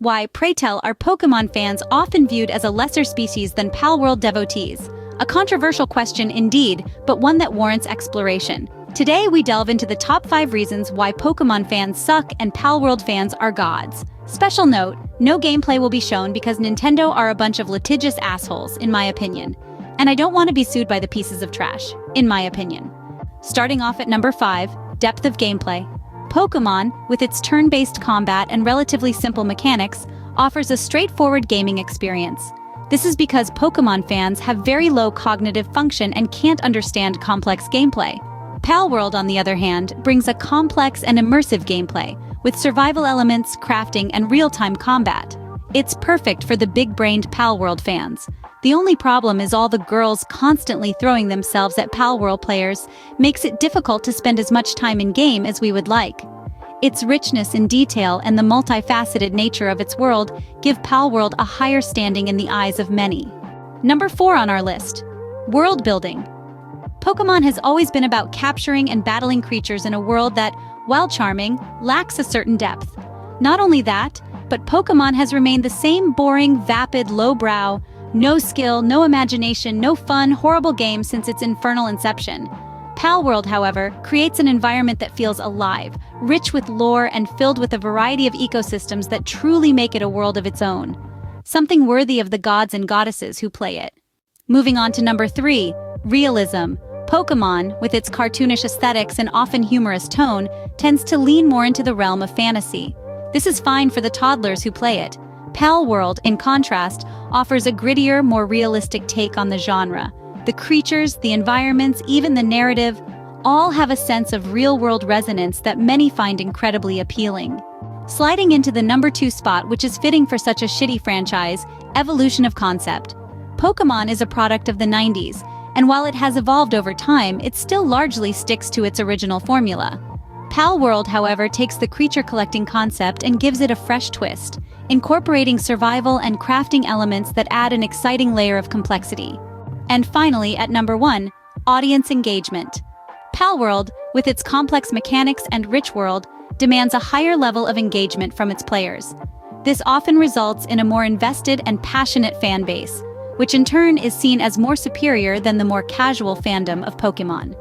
Why, pray tell, are Pokemon fans often viewed as a lesser species than Palworld devotees? A controversial question indeed, but one that warrants exploration. Today we delve into the top 5 reasons why Pokemon fans suck and Palworld fans are gods. Special note, no gameplay will be shown because Nintendo are a bunch of litigious assholes, in my opinion. And I don't want to be sued by the pieces of trash, in my opinion. Starting off at number 5, depth of gameplay. Pokemon, with its turn-based combat and relatively simple mechanics, offers a straightforward gaming experience. This is because Pokemon fans have very low cognitive function and can't understand complex gameplay. Palworld, on the other hand, brings a complex and immersive gameplay, with survival elements, crafting, and real-time combat. It's perfect for the big-brained Palworld fans. The only problem is all the girls constantly throwing themselves at Palworld players makes it difficult to spend as much time in-game as we would like. Its richness in detail and the multifaceted nature of its world give Palworld a higher standing in the eyes of many. Number 4 on our list. World building. Pokemon has always been about capturing and battling creatures in a world that, while charming, lacks a certain depth. Not only that, but Pokemon has remained the same boring, vapid, lowbrow, no skill, no imagination, no fun, horrible game since its infernal inception. Palworld, however, creates an environment that feels alive, rich with lore and filled with a variety of ecosystems that truly make it a world of its own. Something worthy of the gods and goddesses who play it. Moving on to number 3, realism. Pokemon, with its cartoonish aesthetics and often humorous tone, tends to lean more into the realm of fantasy. This is fine for the toddlers who play it. Palworld, in contrast, offers a grittier, more realistic take on the genre. The creatures, the environments, even the narrative, all have a sense of real-world resonance that many find incredibly appealing. Sliding into the number 2 spot, which is fitting for such a shitty franchise, evolution of concept. Pokemon is a product of the 90s, and while it has evolved over time, it still largely sticks to its original formula. Palworld, however, takes the creature-collecting concept and gives it a fresh twist, incorporating survival and crafting elements that add an exciting layer of complexity. And finally, at number 1, audience engagement. Palworld, with its complex mechanics and rich world, demands a higher level of engagement from its players. This often results in a more invested and passionate fan base, which in turn is seen as more superior than the more casual fandom of Pokemon.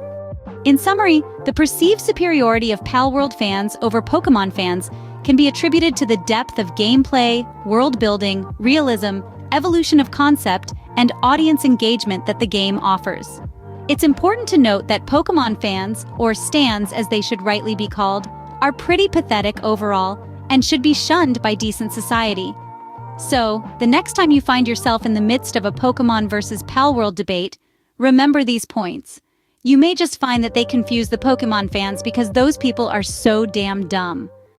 In summary, the perceived superiority of Palworld fans over Pokemon fans can be attributed to the depth of gameplay, world building, realism, evolution of concept, and audience engagement that the game offers. It's important to note that Pokemon fans, or stans as they should rightly be called, are pretty pathetic overall and should be shunned by decent society. So, the next time you find yourself in the midst of a Pokemon versus Palworld debate, remember these points. You may just find that they confuse the Pokemon fans because those people are so damn dumb.